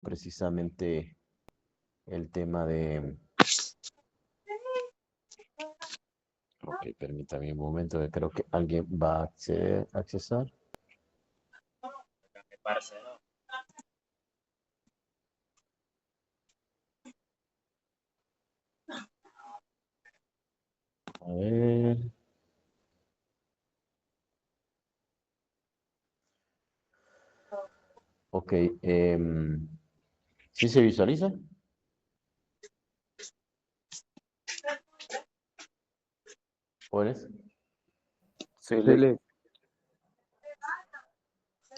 precisamente el tema de... Ok, permítame un momento, que creo que alguien va a accesar. A ver. Ok, ¿sí se visualiza? ¿Jóvenes? Sí,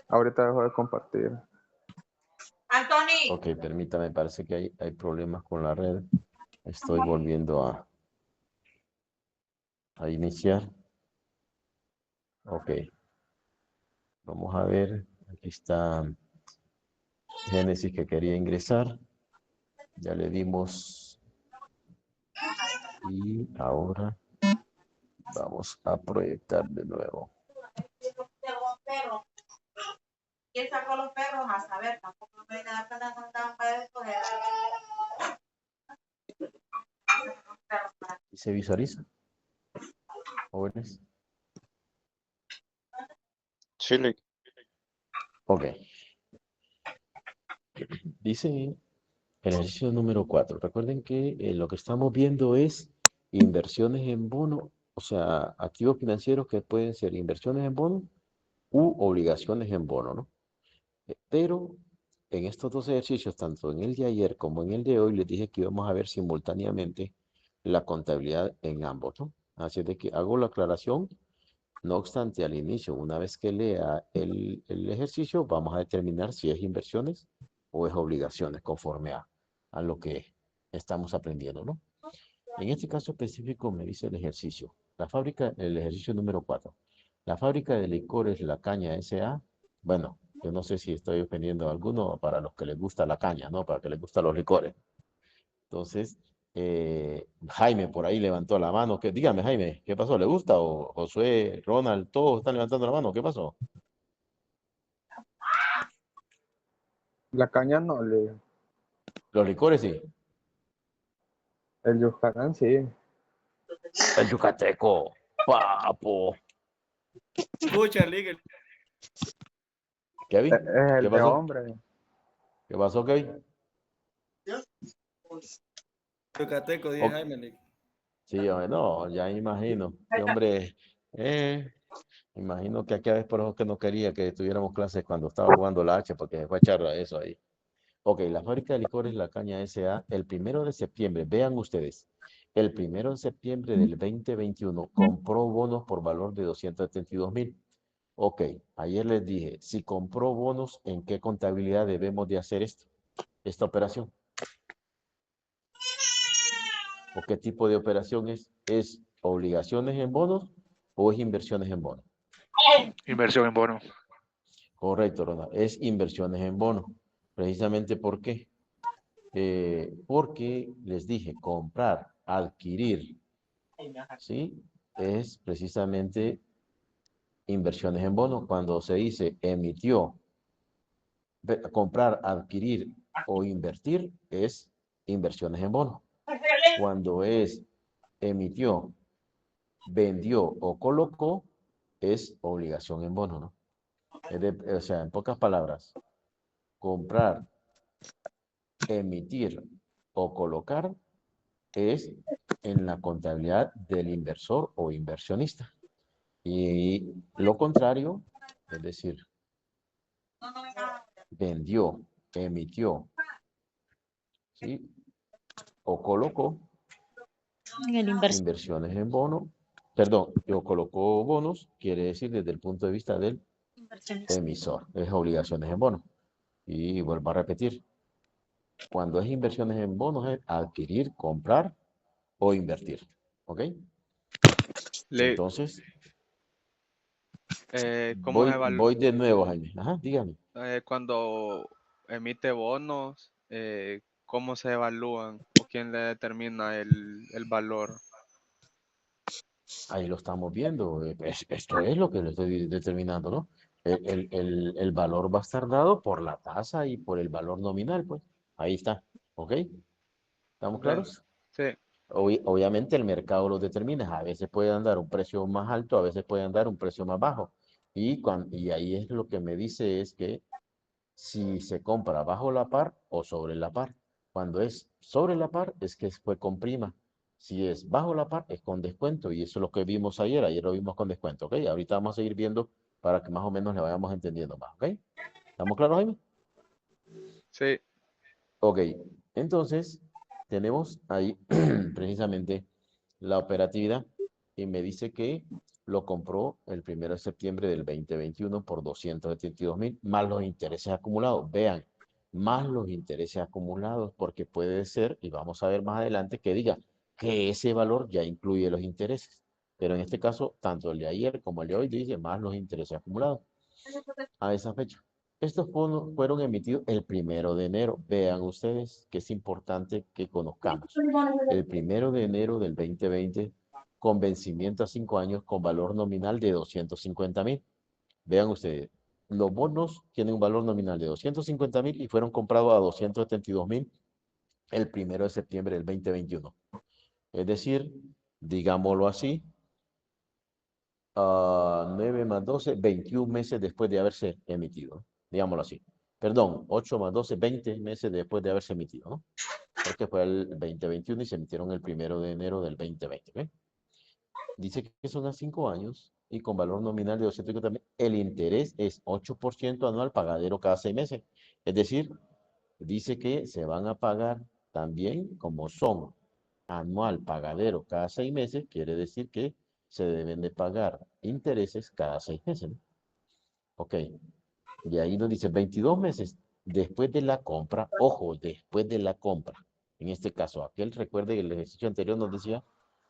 ahorita dejo de compartir. Anthony. Ok, permítame, parece que hay problemas con la red. Estoy volviendo a iniciar. Ok, vamos a ver. Aquí está Génesis que quería ingresar. Ya le dimos. Y ahora vamos a proyectar de nuevo. ¿Quién sacó los perros? A saber, tampoco me da pena andar para escoger. ¿Y se visualiza? Jóvenes. Sí, Ok. Dice el ejercicio número 4. Recuerden que lo que estamos viendo es inversiones en bono, o sea, activos financieros que pueden ser inversiones en bono u obligaciones en bono, ¿no? Pero en estos dos ejercicios, tanto en el de ayer como en el de hoy, les dije que íbamos a ver simultáneamente la contabilidad en ambos, ¿no? Así es de que hago la aclaración. No obstante, al inicio, una vez que lea el ejercicio, vamos a determinar si es inversiones o es obligaciones, conforme a lo que estamos aprendiendo, ¿no? En este caso específico me dice el ejercicio. El ejercicio número 4. La fábrica de licores La Caña S.A. Bueno, yo no sé si estoy ofendiendo a alguno para los que les gusta la caña, ¿no? Para que les gustan los licores. Entonces, Jaime por ahí levantó la mano. Dígame, Jaime, ¿qué pasó? ¿Le gusta? O Josué, Ronald, todos están levantando la mano. ¿Qué pasó? la caña no, Los licores, sí. el Yucatán sí. El yucateco, papo. Escucha, Liga. Kevin, Es ¿qué el de pasó? hombre. ¿Qué pasó, Kevin? Yucateco, dije Ok. Jaime League. Sí, hombre, no, ya imagino. Sí, hombre, imagino que aquella vez por eso que no quería que tuviéramos clases cuando estaba jugando la H, porque se fue a echar eso ahí. Ok, la fábrica de licores La Caña S.A. el 1 de septiembre, vean ustedes, el 1 de septiembre del 2021 compró bonos por valor de 272,000. Ok, ayer les dije, si compró bonos, ¿en qué contabilidad debemos de hacer esta operación? ¿O qué tipo de operación es? ¿Es obligaciones en bonos o es inversiones en bonos? Inversión en bono. Correcto, Ronald, es inversiones en bonos. Precisamente ¿por qué? Porque les dije, comprar, adquirir, ¿sí? Es precisamente inversiones en bonos. Cuando se dice emitió, comprar, adquirir o invertir, es inversiones en bonos. Cuando es emitió, vendió o colocó, es obligación en bono, ¿no? O sea, en pocas palabras, comprar, emitir o colocar es en la contabilidad del inversor o inversionista. Y lo contrario, es decir, vendió, emitió, ¿sí? O colocó inversiones en bono, perdón, o colocó bonos, quiere decir desde el punto de vista del emisor, es obligaciones en bono. Y vuelvo a repetir, cuando es inversiones en bonos es adquirir, comprar o invertir. ¿Ok? Entonces, ¿Cómo se voy de nuevo, Jaime. Ajá, dígame. cuando emite bonos, cómo se evalúan o quién le determina el valor? Ahí lo estamos viendo. Esto es lo que le estoy determinando, ¿no? El valor va a estar dado por la tasa y por el valor nominal, pues. Ahí está, ¿ok? ¿Estamos Ok. claros? Sí, Obviamente el mercado lo determina. A veces pueden dar un precio más alto, a veces pueden dar un precio más bajo. Y ahí es lo que me dice es que si se compra bajo la par o sobre la par. Cuando es sobre la par es que fue con prima. Si es bajo la par es con descuento. Y eso es lo que vimos ayer. Ayer lo vimos con descuento, ¿ok? Ahorita vamos a seguir viendo para que más o menos le vayamos entendiendo más, ¿ok? ¿Estamos claros, Jaime? sí. Ok, entonces tenemos ahí precisamente la operatividad y me dice que lo compró el 1 de septiembre del 2021 por 272.000 más los intereses acumulados. Vean, más los intereses acumulados porque puede ser, y vamos a ver más adelante, que diga que ese valor ya incluye los intereses. Pero en este caso, tanto el de ayer como el de hoy dice más los intereses acumulados a esa fecha. Estos bonos fueron emitidos el 1 de enero. Vean ustedes que es importante que conozcamos. El 1 de enero del 2020 con vencimiento a 5 años con valor nominal de 250.000. Vean ustedes, los bonos tienen un valor nominal de 250.000 y fueron comprados a 272.000 el 1 de septiembre del 2021. Es decir, digámoslo así, 9 más 12, 21 meses después de haberse emitido, digámoslo así. Perdón, 8 más 12, 20 meses después de haberse emitido, ¿no? Porque fue el 2021 y se emitieron el 1 de enero del 2020, ¿ok? Dice que son a 5 años y con valor nominal de 250.000. El interés es 8% anual pagadero cada 6 meses. Es decir, dice que se van a pagar también como son anual pagadero cada 6 meses, quiere decir que se deben de pagar intereses cada 6 meses, ¿no? Ok, y ahí nos dice 22 meses después de la compra, ojo, después de la compra. En este caso, aquel recuerde que el ejercicio anterior nos decía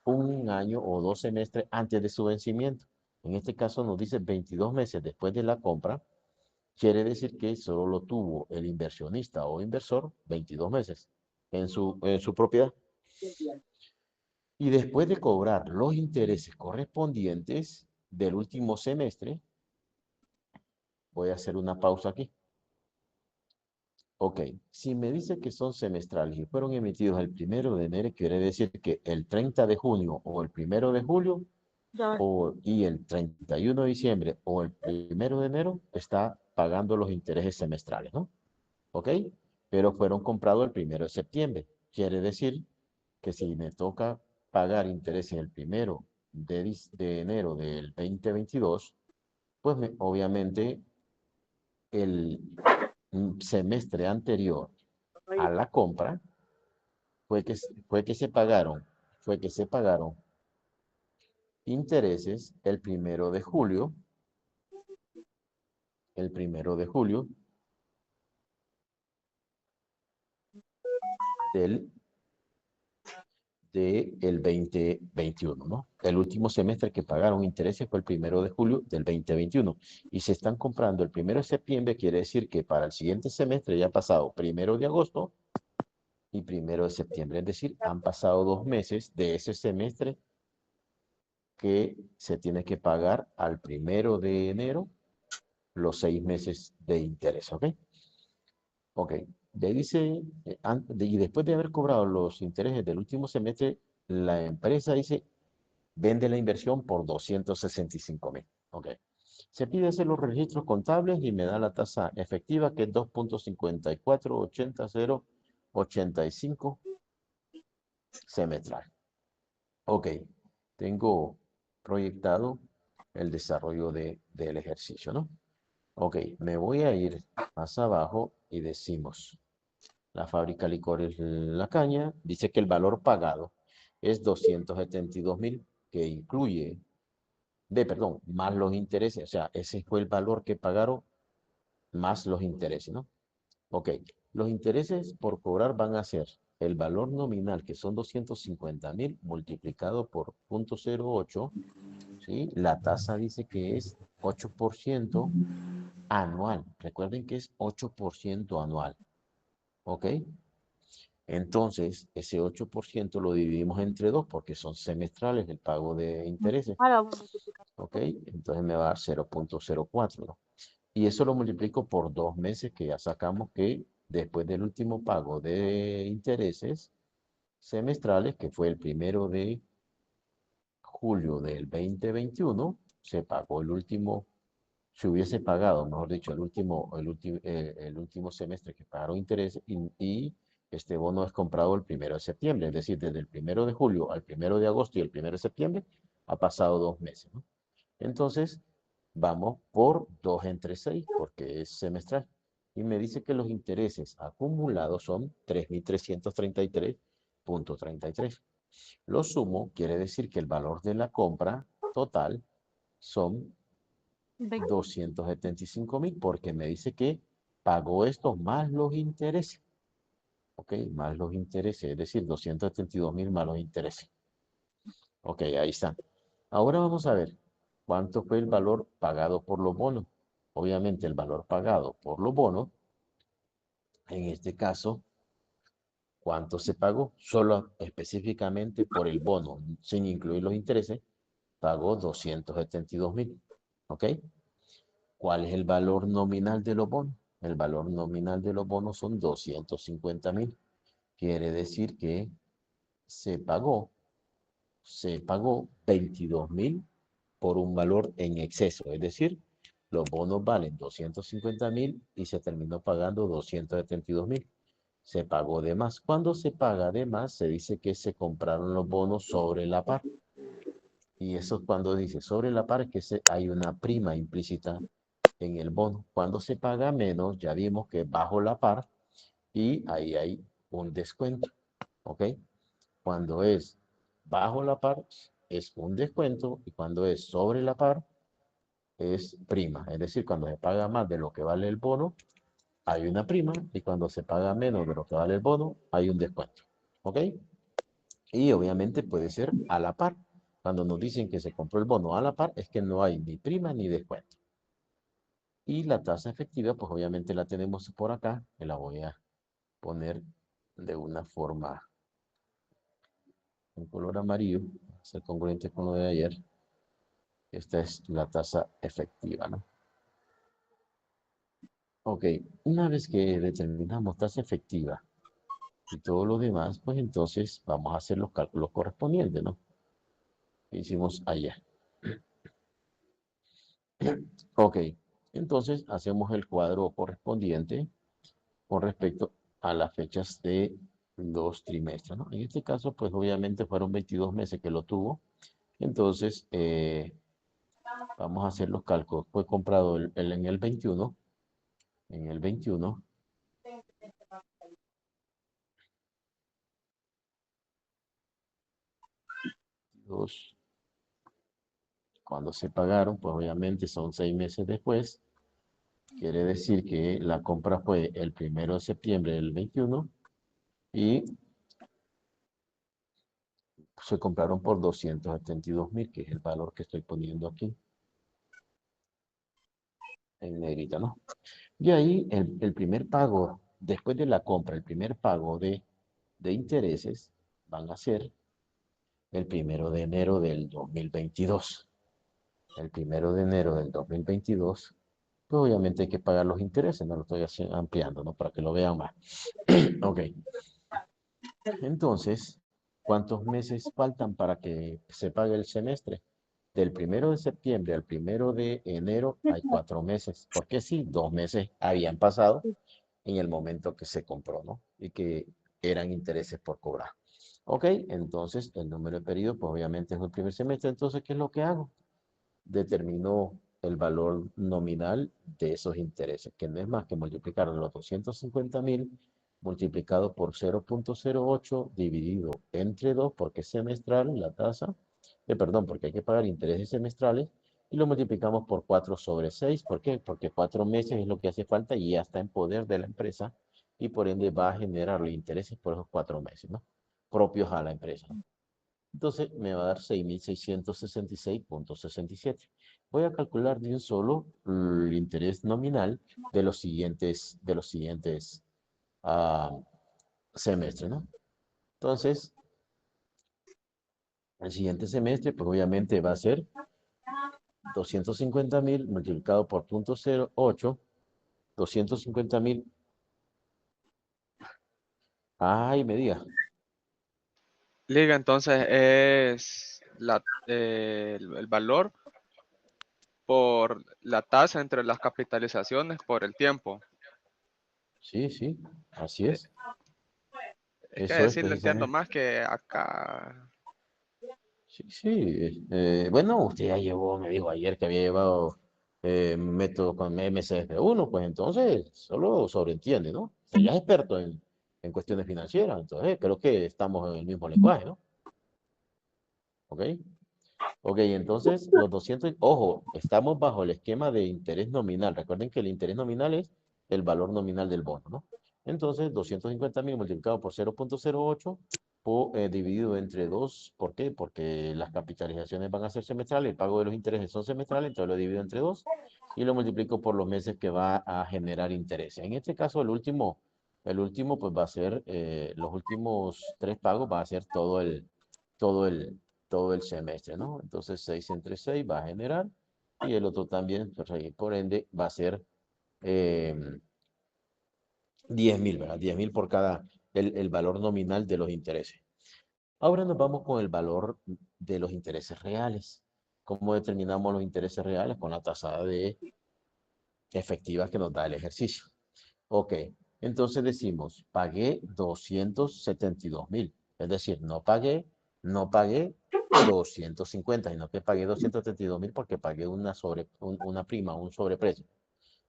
un año o 2 semestres antes de su vencimiento. En este caso nos dice 22 meses después de la compra, quiere decir que solo lo tuvo el inversionista o inversor 22 meses en su propiedad. Y después de cobrar los intereses correspondientes del último semestre, voy a hacer una pausa aquí. Ok, si me dice que son semestrales y fueron emitidos el 1 de enero, quiere decir que el 30 de junio o el 1 de julio y el 31 de diciembre o el 1 de enero está pagando los intereses semestrales, ¿no? ¿Ok? Pero fueron comprados el 1 de septiembre. Quiere decir que si me toca pagar intereses el 1 de enero del 2022, pues obviamente el semestre anterior a la compra fue que se pagaron intereses el primero de julio del el 2021, ¿no? El último semestre que pagaron intereses fue el 1 de julio del 2021 y se están comprando el 1 de septiembre, quiere decir que para el siguiente semestre ya ha pasado 1 de agosto y 1 de septiembre, es decir, han pasado 2 meses de ese semestre que se tiene que pagar al 1 de enero los 6 meses de interés, ¿ok? Ok, de dice, y después de haber cobrado los intereses del último semestre, la empresa dice, vende la inversión por 265.000. Ok. Se pide hacer los registros contables y me da la tasa efectiva que es 2.5480085 semestral. Ok. Tengo proyectado el desarrollo del ejercicio, ¿no? Ok. Me voy a ir más abajo y decimos, la fábrica Licores La Caña dice que el valor pagado es 272.000, que incluye perdón, más los intereses, o sea, ese fue el valor que pagaron más los intereses, ¿no? Ok, los intereses por cobrar van a ser el valor nominal, que son 250.000, multiplicado por 0.08, ¿sí? La tasa dice que es 8% anual. Recuerden que es 8% anual, ¿ok? Entonces, ese 8% lo dividimos entre 2 porque son semestrales el pago de intereses. ¿Ok? Entonces me va a dar 0.04, ¿no? Y eso lo multiplico por 2 meses que ya sacamos que después del último pago de intereses semestrales, que fue el 1 de julio del 2021, se pagó el último, se hubiese pagado, mejor dicho, el último semestre que pagaron intereses y este bono es comprado el 1 de septiembre, es decir, desde el 1 de julio al 1 de agosto y el 1 de septiembre ha pasado 2 meses, ¿no? Entonces, vamos por 2 entre 6 porque es semestral. Y me dice que los intereses acumulados son 3.333.33. Lo sumo quiere decir que el valor de la compra total son 275.000 porque me dice que pagó esto más los intereses. ¿Ok? Más los intereses, es decir, 272.000 más los intereses. Ok, ahí está. Ahora vamos a ver cuánto fue el valor pagado por los bonos. Obviamente el valor pagado por los bonos, en este caso, ¿cuánto se pagó? Solo específicamente por el bono, sin incluir los intereses, pagó 272.000. ¿Ok? ¿Cuál es el valor nominal de los bonos? El valor nominal de los bonos son 250.000. Quiere decir que se pagó, se pagó 22.000 por un valor en exceso. Es decir, los bonos valen 250.000 y se terminó pagando 272.000. Se pagó de más. Cuando se paga de más, se dice que se compraron los bonos sobre la par. Y eso cuando dice sobre la par, que hay una prima implícita en el bono. Cuando se paga menos, ya vimos que bajo la par y ahí hay un descuento. ¿Ok? Cuando es bajo la par, es un descuento y cuando es sobre la par, es prima. Es decir, cuando se paga más de lo que vale el bono, hay una prima y cuando se paga menos de lo que vale el bono, hay un descuento. ¿Ok? Y obviamente puede ser a la par. Cuando nos dicen que se compró el bono a la par, es que no hay ni prima ni descuento. Y la tasa efectiva, pues obviamente la tenemos por acá, que la voy a poner de una forma en color amarillo, ser congruente con lo de ayer. Esta es la tasa efectiva, ¿no? Ok, una vez que determinamos tasa efectiva y todo lo demás, pues entonces vamos a hacer los cálculos correspondientes, ¿no? Que hicimos ayer. Ok, entonces hacemos el cuadro correspondiente con respecto a las fechas de los trimestres, ¿no? En este caso, pues obviamente fueron 22 meses que lo tuvo. Entonces, vamos a hacer los cálculos. Fue comprado en el 21, en el 21, cuando se pagaron, pues obviamente son 6 meses después. Quiere decir que la compra fue el 1 de septiembre del 21 y se compraron por 272.000, que es el valor que estoy poniendo aquí en negrita, ¿no? Y ahí el primer pago, después de la compra, el primer pago de intereses van a ser el 1 de enero del 2022. El 1 de enero del 2022, pues obviamente hay que pagar los intereses, no lo estoy ampliando, ¿no? Para que lo vean más. Ok. Entonces, ¿cuántos meses faltan para que se pague el semestre? Del 1 de septiembre al 1 de enero hay 4 meses, porque sí, 2 meses habían pasado en el momento que se compró, ¿no? Y que eran intereses por cobrar. Ok, entonces el número de periodo, pues obviamente es el primer semestre, entonces, ¿qué es lo que hago? Determino el valor nominal de esos intereses, que no es más que multiplicar los 250.000 multiplicado por 0.08 dividido entre 2, porque es semestral la tasa, perdón, porque hay que pagar intereses semestrales, y lo multiplicamos por 4 sobre 6. ¿Por qué? Porque 4 meses es lo que hace falta y ya está en poder de la empresa y por ende va a generarle intereses por esos 4 meses, ¿no? Propios a la empresa. Entonces me va a dar 6.666.67. Voy a calcular de un solo el interés nominal de los siguientes semestre, ¿no? Entonces, el siguiente semestre, pues obviamente va a ser 250.000 multiplicado por 0.08, 250.000. Ay, me diga. Liga, entonces es el valor por la tasa entre las capitalizaciones por el tiempo. Sí, sí, así Eh, es. Es que Eso es decir, lo entiendo precisamente. más que acá. Sí, sí. Bueno, usted ya llevó, me dijo ayer que había llevado método con MCF1, pues entonces solo sobreentiende, ¿no? O sea, ya es experto en cuestiones financieras, entonces creo que estamos en el mismo lenguaje, ¿no? ¿Ok? Ok, entonces los 200, ojo, estamos bajo el esquema de interés nominal. Recuerden que el interés nominal es el valor nominal del bono, ¿no? Entonces, 250.000 multiplicado por 0.08 dividido entre 2. ¿Por qué? Porque las capitalizaciones van a ser semestrales, el pago de los intereses son semestrales, entonces lo divido entre 2 y lo multiplico por los meses que va a generar interés. En este caso, el último pues va a ser, los últimos 3 pagos va a ser todo el, todo el semestre, ¿no? Entonces 6 entre 6 va a generar y el otro también, pues, ahí, por ende, va a ser 10.000, ¿verdad? 10.000 por cada, el valor nominal de los intereses. Ahora nos vamos con el valor de los intereses reales. ¿Cómo determinamos los intereses reales? Con la tasa de efectiva que nos da el ejercicio. Ok, entonces decimos, pagué 272.000. Es decir, no pagué 250, sino que pagué 272.000 porque pagué una prima, un sobreprecio.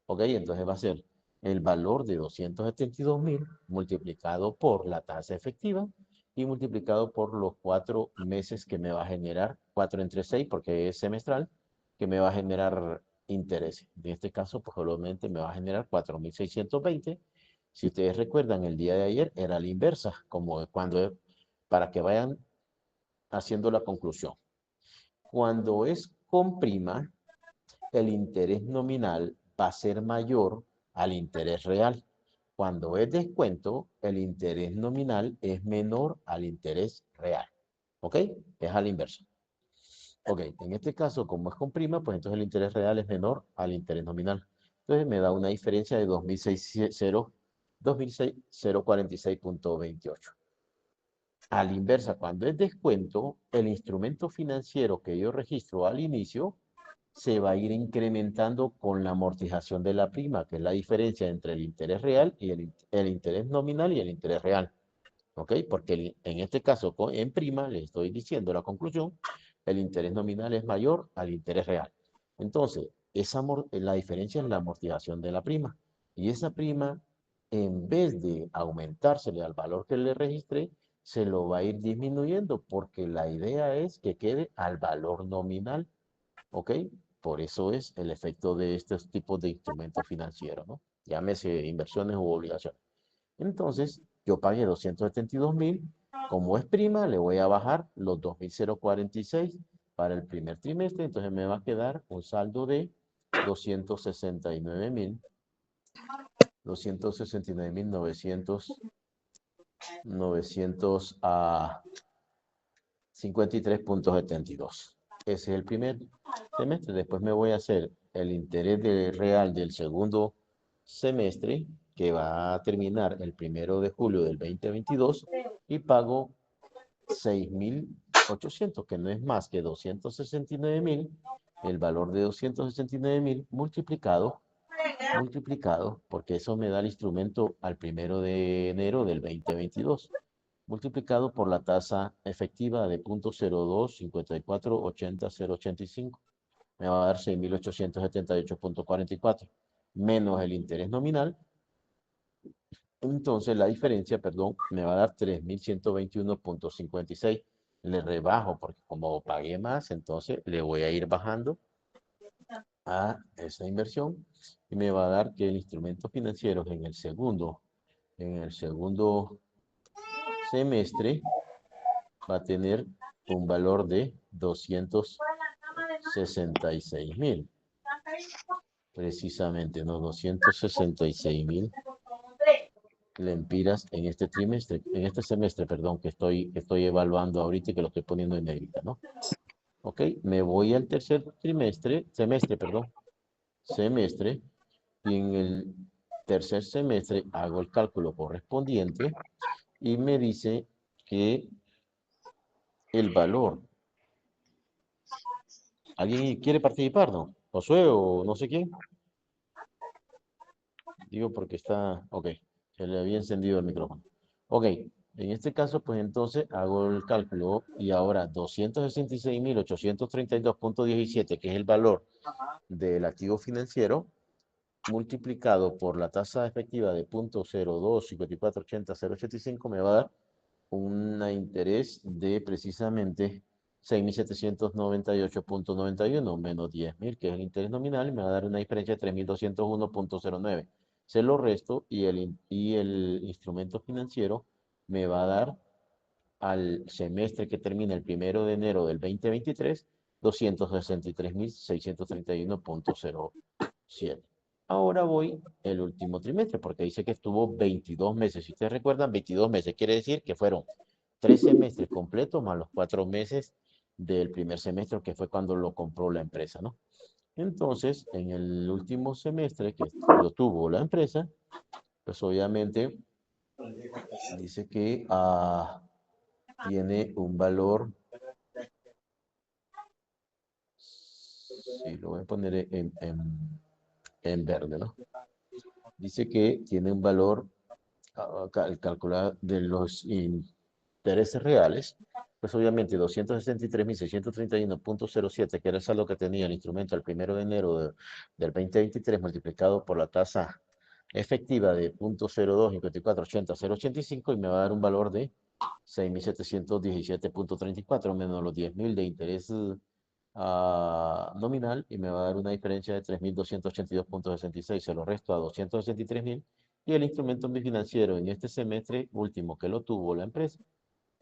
Ok, entonces va a ser el valor de 272.000 multiplicado por la tasa efectiva y multiplicado por los 4 meses que me va a generar, 4 entre 6 porque es semestral, que me va a generar intereses. En este caso, pues obviamente me va a generar 4.620. Si ustedes recuerdan, el día de ayer era la inversa, como para que vayan haciendo la conclusión. Cuando es con prima, el interés nominal va a ser mayor al interés real. Cuando es descuento, el interés nominal es menor al interés real. ¿Ok? Es al inverso. Ok, en este caso, como es con prima, pues entonces el interés real es menor al interés nominal. Entonces me da una diferencia de 2.046.28. A la inversa, cuando es descuento, el instrumento financiero que yo registro al inicio se va a ir incrementando con la amortización de la prima, que es la diferencia entre el interés real y el interés nominal y el interés real. ¿Ok? Porque en este caso, en prima, le estoy diciendo la conclusión, el interés nominal es mayor al interés real. Entonces, la diferencia es la amortización de la prima. Y esa prima, en vez de aumentársele al valor que le registré, se lo va a ir disminuyendo porque la idea es que quede al valor nominal. ¿Ok? Por eso es el efecto de estos tipos de instrumentos financieros, ¿no? Llámese inversiones u obligaciones. Entonces, yo pagué 272.000. Como es prima, le voy a bajar los 2.046 para el primer trimestre. Entonces me va a quedar un saldo de 269.000. 269.953.72. Ese es el primer semestre. Después me voy a hacer el interés real del segundo semestre, que va a terminar el 1 de julio del 2022, y pago 6.800, que no es más que 269.000, el valor de 269.000 multiplicado, porque eso me da el instrumento al 1 de enero del 2022, multiplicado por la tasa efectiva de 0.02548085. Me va a dar 6.878.44, menos el interés nominal. Entonces la diferencia, perdón, me va a dar 3.121.56. Le rebajo porque como pagué más, entonces le voy a ir bajando a esa inversión y me va a dar que el instrumento financiero en el segundo semestre va a tener un valor de 266.000. Precisamente, ¿no? 266.000 lempiras en este trimestre, en este semestre, perdón, que estoy evaluando ahorita y que lo estoy poniendo en negrita, ¿no? Ok, me voy al tercer semestre, perdón, semestre, y en el tercer semestre hago el cálculo correspondiente y me dice que el valor. ¿Alguien quiere participar, no? Josué o no sé quién. Digo porque está, ok, se le había encendido el micrófono. Ok, en este caso, pues entonces hago el cálculo y ahora 266.832.17, que es el valor del activo financiero, multiplicado por la tasa efectiva de 0.025480.085, me va a dar un interés de precisamente 6.798.91 menos 10.000, que es el interés nominal, y me va a dar una diferencia de 3.201.09. Se lo resto y el instrumento financiero me va a dar al semestre que termina el 1 de enero del 2023, 263.631.07. Ahora voy el último trimestre, porque dice que estuvo 22 meses. Si ustedes recuerdan, 22 meses quiere decir que fueron 3 semestres completos más los 4 meses del primer semestre, que fue cuando lo compró la empresa, ¿no? Entonces, en el último semestre que lo tuvo la empresa, pues obviamente dice que tiene un valor, sí, lo voy a poner en verde, ¿no? Dice que tiene un valor calculado de los intereses reales, pues obviamente 263.631.07, que era el saldo que tenía el instrumento el 1 de enero del 2023, multiplicado por la tasa efectiva de 0.025480.085, y me va a dar un valor de 6.717.34 menos los 10.000 de interés nominal, y me va a dar una diferencia de 3.282.66. Se lo resto a 263.000, y el instrumento financiero en este semestre último que lo tuvo la empresa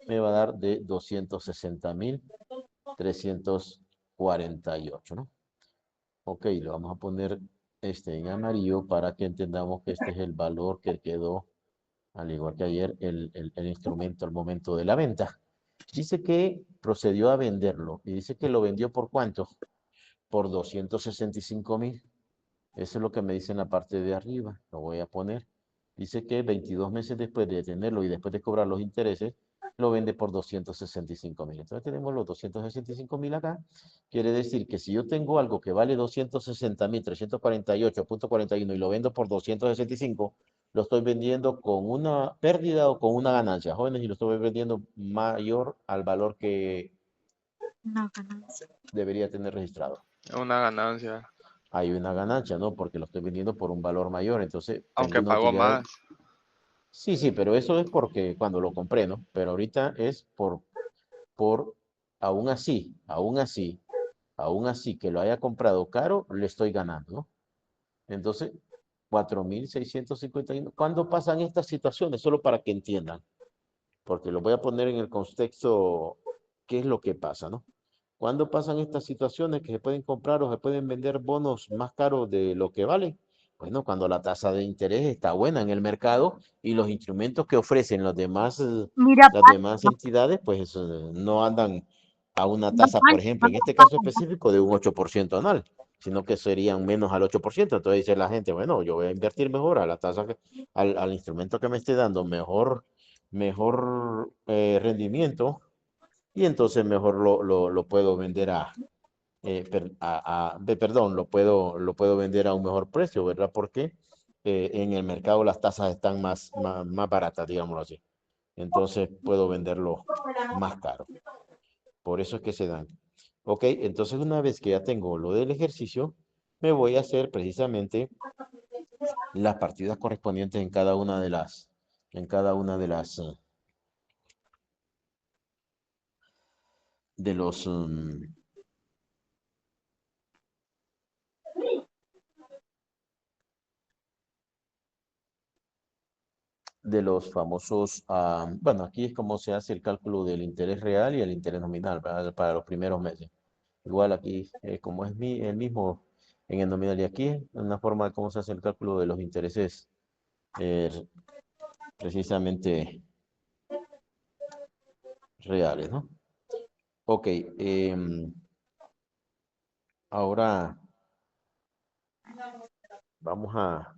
me va a dar de 260.348, ¿no? Ok, le vamos a poner este en amarillo para que entendamos que este es el valor que quedó, al igual que ayer, el instrumento al momento de la venta. Dice que procedió a venderlo y dice que lo vendió ¿por cuánto? Por 265.000. Eso es lo que me dice en la parte de arriba. Lo voy a poner. Dice que 22 meses después de tenerlo y después de cobrar los intereses, lo vende por 265.000. Entonces tenemos los 265.000 acá. Quiere decir que si yo tengo algo que vale 260.348.41 y lo vendo por 265, lo estoy vendiendo con una pérdida o con una ganancia, jóvenes, y lo estoy vendiendo mayor al valor que debería tener registrado. Una ganancia. Hay una ganancia, ¿no? Porque lo estoy vendiendo por un valor mayor, entonces tengo Aunque una pagó utilidad. más. Sí, sí, pero eso es porque cuando lo compré, ¿no? Pero ahorita es por, aún así, aún así que lo haya comprado caro, le estoy ganando, ¿no? Entonces, 4.651. ¿Cuándo pasan estas situaciones? Solo para que entiendan, porque lo voy a poner en el contexto, qué es lo que pasa, ¿no? ¿Cuándo pasan estas situaciones que se pueden comprar o se pueden vender bonos más caros de lo que valen? Bueno, cuando la tasa de interés está buena en el mercado y los instrumentos que ofrecen las demás entidades, pues no andan a una tasa, por ejemplo, en este caso específico, de un 8% anual, sino que serían menos al 8%. Entonces dice la gente, bueno, yo voy a invertir mejor a la tasa, al instrumento que me esté dando mejor rendimiento, y entonces mejor lo puedo vender perdón, lo puedo vender a un mejor precio, ¿verdad? Porque en el mercado las tasas están más baratas, digámoslo así. Entonces puedo venderlo más caro. Por eso es que se dan. Ok, entonces una vez que ya tengo lo del ejercicio, me voy a hacer precisamente las partidas correspondientes en cada una de los famosos, bueno, aquí es como se hace el cálculo del interés real y el interés nominal, ¿verdad? Para los primeros meses. Igual aquí, como es el mismo en el nominal, y aquí es una forma de cómo se hace el cálculo de los intereses precisamente reales, ¿no? Ok, ahora vamos a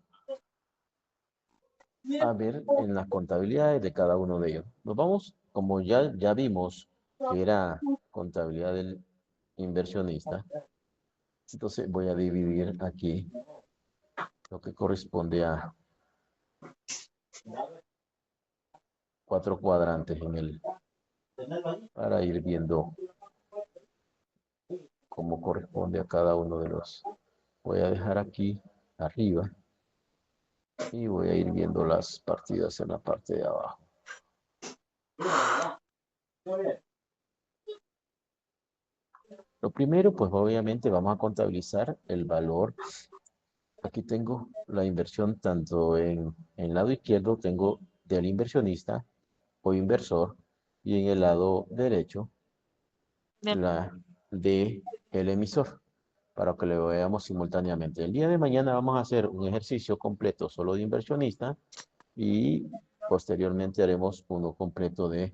ver en las contabilidades de cada uno de ellos. Nos vamos, como ya vimos que era contabilidad del inversionista, entonces voy a dividir aquí lo que corresponde a 4 cuadrantes para ir viendo cómo corresponde a cada uno de los. Voy a dejar aquí arriba y voy a ir viendo las partidas en la parte de abajo. Lo primero, pues obviamente vamos a contabilizar el valor. Aquí tengo la inversión tanto en el lado izquierdo tengo del inversionista o inversor y en el lado derecho la de el emisor para que lo veamos simultáneamente. El día de mañana vamos a hacer un ejercicio completo solo de inversionista y posteriormente haremos uno completo de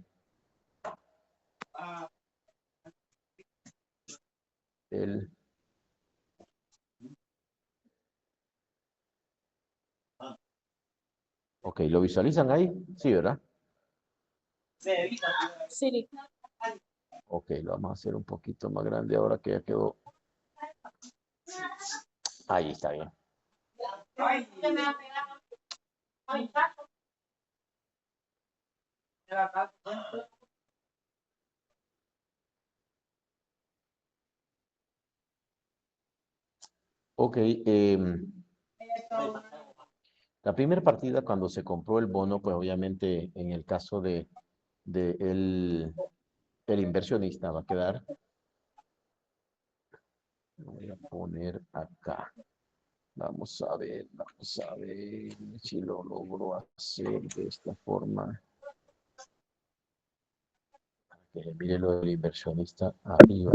el ok, ¿lo visualizan ahí? Sí, ¿verdad? Sí. Ok, lo vamos a hacer un poquito más grande ahora que ya quedó. Ahí está bien. Ok, la primera partida cuando se compró el bono, pues obviamente en el caso de el inversionista va a quedar, voy a poner acá. Vamos a ver si lo logro hacer de esta forma. Que mire lo del inversionista arriba.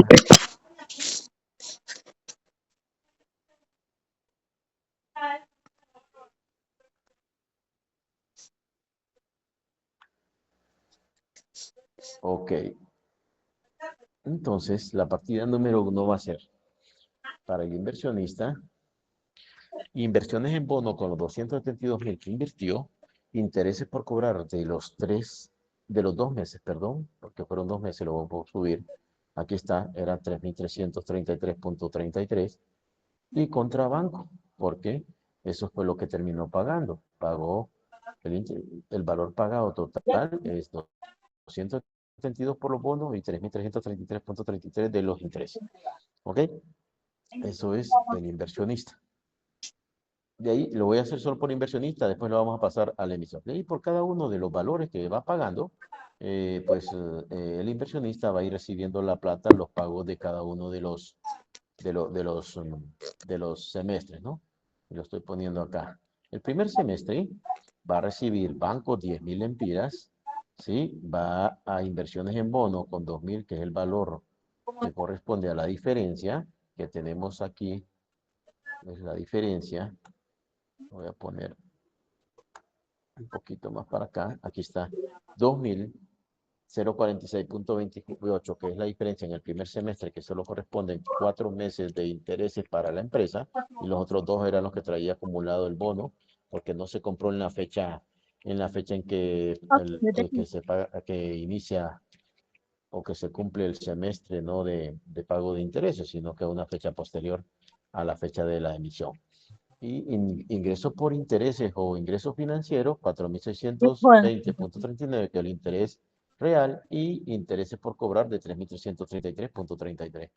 Ok. Entonces, la partida número 1 va a ser para el inversionista. Inversiones en bono con los 272,000 que invirtió. Intereses por cobrar de los 2 meses, perdón, porque fueron 2 meses, lo voy a subir. Aquí está, era 3.333.33. Y contrabanco, porque eso fue lo que terminó pagando. Pagó el valor pagado total es 272 por los bonos y 3.333.33 de los intereses. ¿Ok? Eso es el inversionista. De ahí lo voy a hacer solo por inversionista, después lo vamos a pasar al emisor. De ahí por cada uno de los valores que va pagando, el inversionista va a ir recibiendo la plata, los pagos de cada uno de los semestres, ¿no? Y lo estoy poniendo acá. El primer semestre va a recibir banco 10,000 lempiras, ¿sí? Va a inversiones en bono con 2,000, que es el valor que corresponde a la diferencia que tenemos aquí. Es la diferencia. Voy a poner un poquito más para acá. Aquí está 2,046.28, que es la diferencia en el primer semestre, que solo corresponden 4 meses de intereses para la empresa, y los otros 2 eran los que traía acumulado el bono, porque no se compró en la fecha en que que se paga, que inicia o que se cumple el semestre, ¿no? de pago de intereses, sino que es una fecha posterior a la fecha de la emisión. Y ingresos por intereses o ingresos financieros, 4,620.39, que es el interés real, y intereses por cobrar de 3.333.33.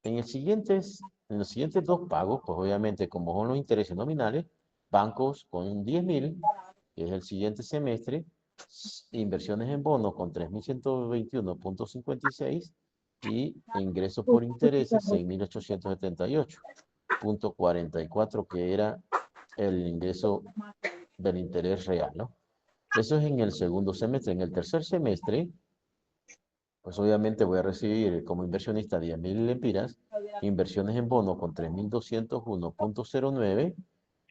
En los siguientes 2 pagos, pues obviamente como son los intereses nominales, bancos con 10,000, que es el siguiente semestre, inversiones en bonos con 3.121.56 y ingresos por intereses 6.878.44, que era el ingreso del interés real, ¿no? Eso es en el segundo semestre. En el tercer semestre, pues obviamente voy a recibir como inversionista 10,000 lempiras, inversiones en bono con 3.201.09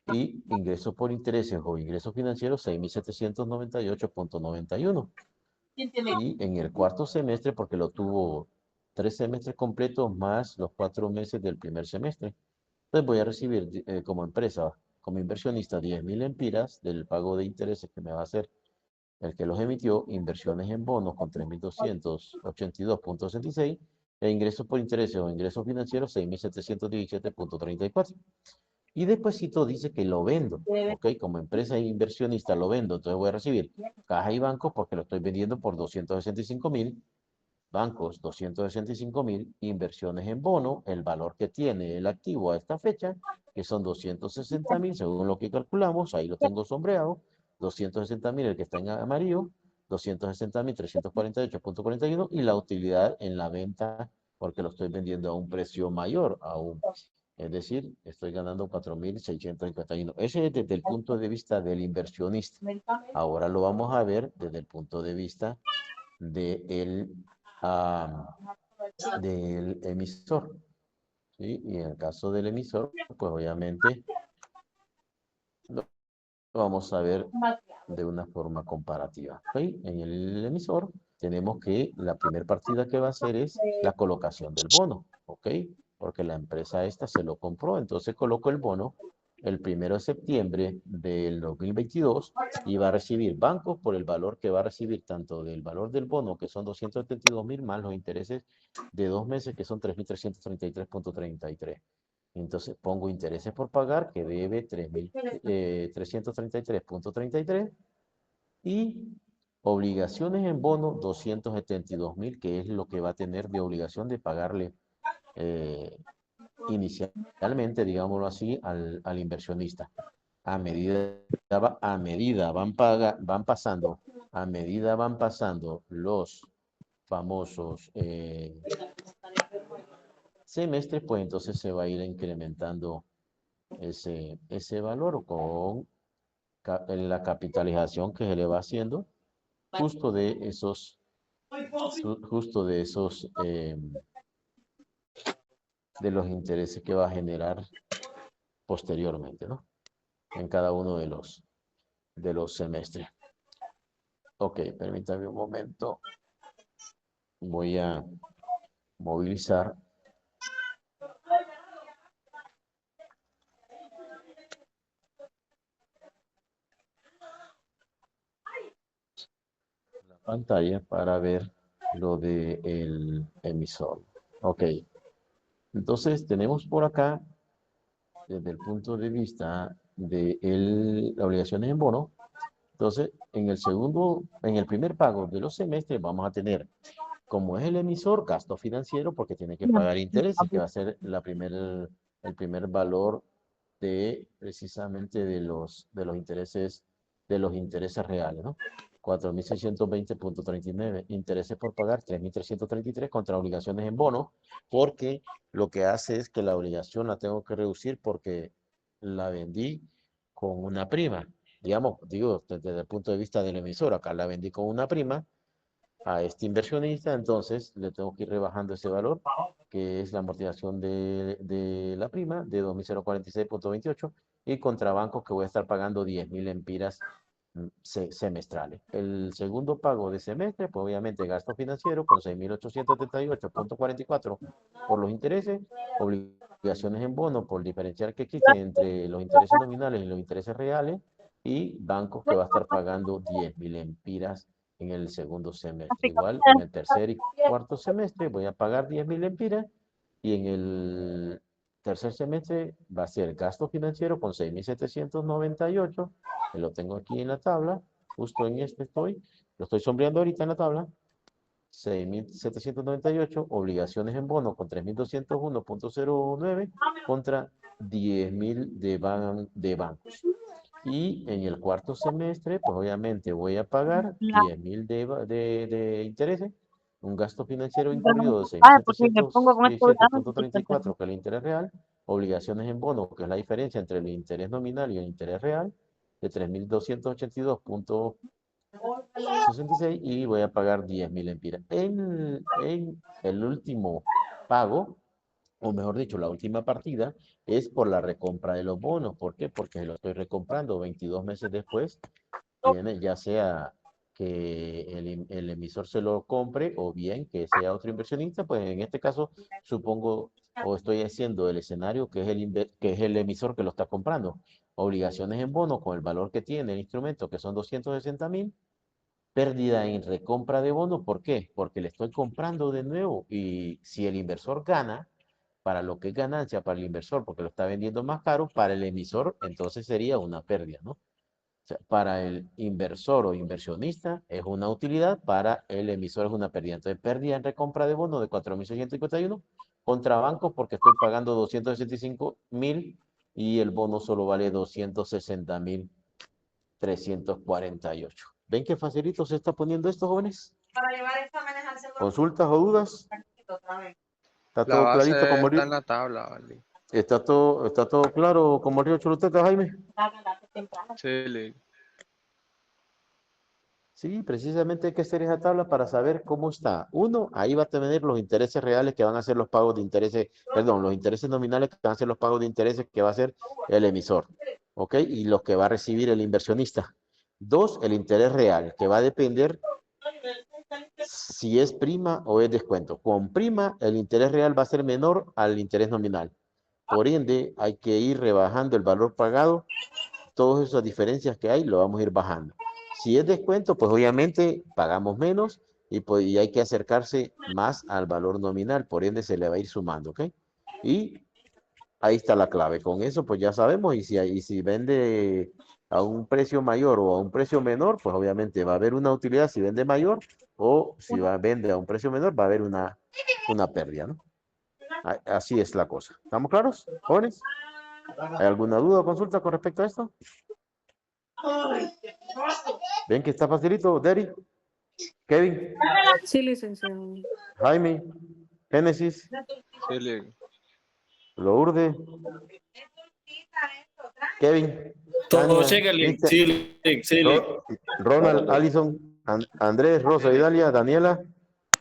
Y ingresos por intereses o ingresos financieros, 6.798.91. Y en el cuarto semestre, porque lo tuvo 3 semestres completos más los 4 meses del primer semestre. Entonces voy a recibir como empresa, como inversionista, 10.000 empiras del pago de intereses que me va a hacer el que los emitió, inversiones en bonos con 3.282.66 e ingresos por intereses o ingresos financieros 6.717.34. Y despuésito dice que lo vendo, ¿ok? Como empresa inversionista lo vendo, entonces voy a recibir caja y bancos porque lo estoy vendiendo por 265.000, bancos 265.000, inversiones en bono, el valor que tiene el activo a esta fecha, que son 260.000 según lo que calculamos, ahí lo tengo sombreado, 260.000 el que está en amarillo, 260.348.41 y la utilidad en la venta porque lo estoy vendiendo a un precio mayor aún. Es decir, estoy ganando 4.651. Ese es desde el punto de vista del inversionista. Ahora lo vamos a ver desde el punto de vista del emisor. ¿Sí? Y en el caso del emisor, pues obviamente lo vamos a ver de una forma comparativa. ¿Okay? En el emisor tenemos que la primera partida que va a hacer es la colocación del bono. ¿Ok? Porque la empresa esta se lo compró, entonces coloco el bono el 1 de septiembre del 2022 y va a recibir bancos por el valor que va a recibir tanto del valor del bono, que son 272.000 más los intereses de 2 meses, que son 3.333.33. Entonces pongo intereses por pagar, que debe 333.33 y obligaciones en bono 272.000, que es lo que va a tener de obligación de pagarle inicialmente, digámoslo así, al inversionista. A medida van pasando los famosos semestres, pues entonces se va a ir incrementando ese valor con la capitalización que se le va haciendo justo de esos de los intereses que va a generar posteriormente, ¿no? En cada uno de los semestres. Ok, permítame un momento. Voy a movilizar la pantalla para ver lo del emisor. Ok, entonces tenemos por acá, desde el punto de vista de las obligaciones en bono. Entonces, en el primer pago de los semestres vamos a tener, como es el emisor, gasto financiero porque tiene que pagar intereses, que va a ser el primer valor de precisamente de los intereses reales, ¿no? 4.620.39, intereses por pagar 3.333 contra obligaciones en bono, porque lo que hace es que la obligación la tengo que reducir porque la vendí con una prima. Digamos, digo, desde el punto de vista del emisor, acá la vendí con una prima a este inversionista, entonces le tengo que ir rebajando ese valor, que es la amortización de la prima de 2.046.28 y contra bancos que voy a estar pagando 10.000 empiras semestrales. El segundo pago de semestre, pues obviamente gasto financiero con 6.878.44 por los intereses, obligaciones en bono por diferencial que existe entre los intereses nominales y los intereses reales, y bancos que va a estar pagando 10.000 empiras en el segundo semestre. Igual en el tercer y cuarto semestre voy a pagar 10.000 empiras y en el tercer semestre va a ser gasto financiero con 6.798, que lo tengo aquí en la tabla, justo en lo estoy sombreando ahorita en la tabla, 6.798, obligaciones en bono con 3.201.09 contra 10.000 de bancos. Y en el cuarto semestre, pues obviamente voy a pagar 10.000 de intereses, un gasto financiero incurrido de 6.717.34, que es el interés real, obligaciones en bono, que es la diferencia entre el interés nominal y el interés real, de 3.282.66 y voy a pagar 10.000 empiras. En el último pago, o mejor dicho, la última partida es por la recompra de los bonos. ¿Por qué? Porque lo estoy recomprando 22 meses después, viene ya sea que el emisor se lo compre o bien que sea otro inversionista, pues en este caso supongo o estoy haciendo el escenario que es el emisor que lo está comprando. Obligaciones en bono con el valor que tiene el instrumento, que son 260.000, pérdida en recompra de bono. ¿Por qué? Porque le estoy comprando de nuevo y si el inversor gana, para lo que es ganancia para el inversor, porque lo está vendiendo más caro, para el emisor entonces sería una pérdida, ¿no? O sea, para el inversor o inversionista es una utilidad, para el emisor es una pérdida. Entonces, pérdida en recompra de bono de 4.651 contra bancos porque estoy pagando 265.000 y el bono solo vale 260.348. ¿Ven qué facilito se está poniendo esto, jóvenes? Para llevar exámenes al seguro. ¿Consultas o dudas? Otra vez. ¿Está La todo clarito base como está en la tabla, ¿vale? ¿Está todo claro como el río Choluteca, Jaime? Sí, Lick. Sí, precisamente hay que hacer esa tabla para saber cómo está. Uno, ahí va a tener los intereses reales que van a ser los pagos de intereses, perdón, los intereses nominales que van a ser los pagos de intereses que va a ser el emisor, ¿ok? Y los que va a recibir el inversionista. Dos, el interés real, que va a depender si es prima o es descuento. Con prima, el interés real va a ser menor al interés nominal. Por ende, hay que ir rebajando el valor pagado. Todas esas diferencias que hay, lo vamos a ir bajando. Si es descuento, pues obviamente pagamos menos y hay que acercarse más al valor nominal, por ende se le va a ir sumando, ¿ok? Y ahí está la clave. Con eso, pues ya sabemos, y si vende a un precio mayor o a un precio menor, pues obviamente va a haber una utilidad si vende mayor, o si vende a un precio menor, va a haber una pérdida, ¿no? Así es la cosa. ¿Estamos claros, jóvenes? ¿Hay alguna duda o consulta con respecto a esto? ¿Ven que está facilito, Derry? Kevin, Sí, licenciado. Jaime, Génesis, Sí, Lick. Lourdes, Kevin, Todo Tania, checa, Lick. Cristian, Sí, Lick, sí, Lick. Ronald, Allison, Andrés, Rosa, Idalia, Daniela,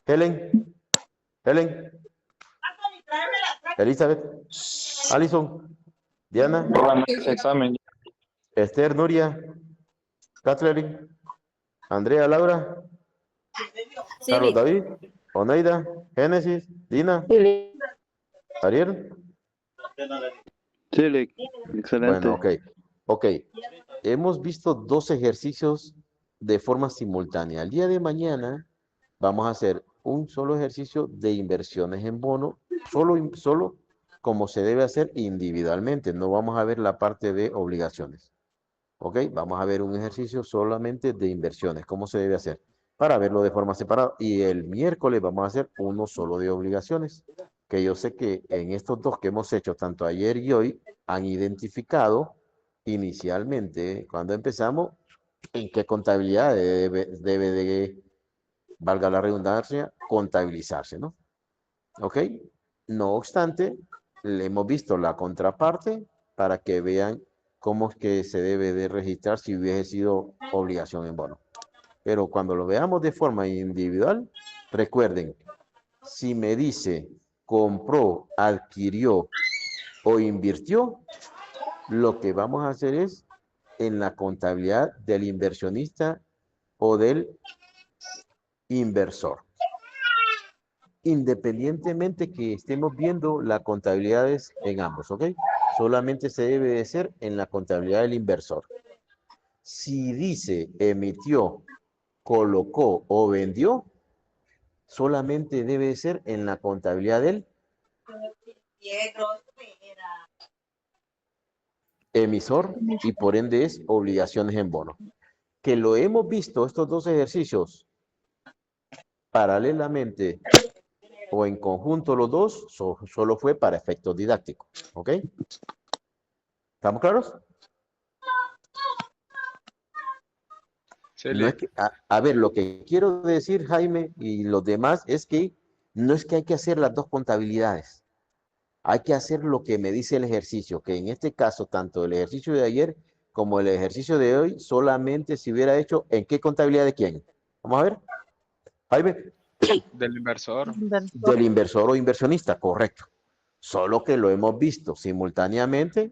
Helen, Elizabeth, Allison, Diana, Examen. Esther, Nuria, Kathleen, Andrea, Laura, Sí, Carlos, Lick. David, Oneida, Génesis, Dina, Ariel. Sí, Lick. Excelente. Bueno, ok. Hemos visto dos ejercicios de forma simultánea. El día de mañana vamos a hacer un solo ejercicio de inversiones en bono, solo como se debe hacer individualmente. No vamos a ver la parte de obligaciones. ¿Ok? Vamos a ver un ejercicio solamente de inversiones, cómo se debe hacer, para verlo de forma separada. Y el miércoles vamos a hacer uno solo de obligaciones, que yo sé que en estos dos que hemos hecho, tanto ayer y hoy, han identificado inicialmente, cuando empezamos, en qué contabilidad debe de, valga la redundancia, contabilizarse, ¿no? ¿Ok? No obstante, le hemos visto la contraparte para que vean cómo es que se debe de registrar si hubiese sido obligación en bono. Pero cuando lo veamos de forma individual, recuerden, si me dice compró, adquirió o invirtió, lo que vamos a hacer es en la contabilidad del inversionista o del inversor. Independientemente que estemos viendo las contabilidades en ambos, ¿ok? Solamente se debe de hacer en la contabilidad del inversor. Si dice emitió, colocó o vendió, solamente debe de ser en la contabilidad del emisor y por ende es obligaciones en bono. Que lo hemos visto estos dos ejercicios paralelamente o en conjunto los dos, solo fue para efectos didácticos, ¿ok? ¿Estamos claros? Sí, No es Lick. que, a ver, lo que quiero decir, Jaime, y los demás, es que no es que hay que hacer las dos contabilidades. Hay que hacer lo que me dice el ejercicio, que en este caso, tanto el ejercicio de ayer como el ejercicio de hoy, solamente se hubiera hecho ¿en qué contabilidad de quién? Vamos a ver. Jaime. Del inversor. Del inversor o inversionista, correcto. solo que lo hemos visto simultáneamente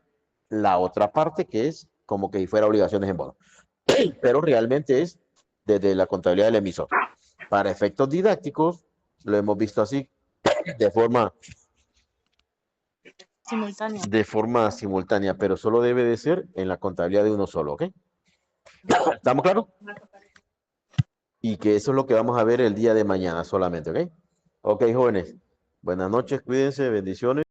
la otra parte que es como que si fuera obligaciones en bono. Pero realmente es desde la contabilidad del emisor. Para efectos didácticos, lo hemos visto así, de forma simultánea, pero solo debe de ser en la contabilidad de uno solo, ¿ok? ¿Estamos claros? Y que eso es lo que vamos a ver el día de mañana solamente, ¿ok? Ok, jóvenes. Buenas noches, cuídense, bendiciones.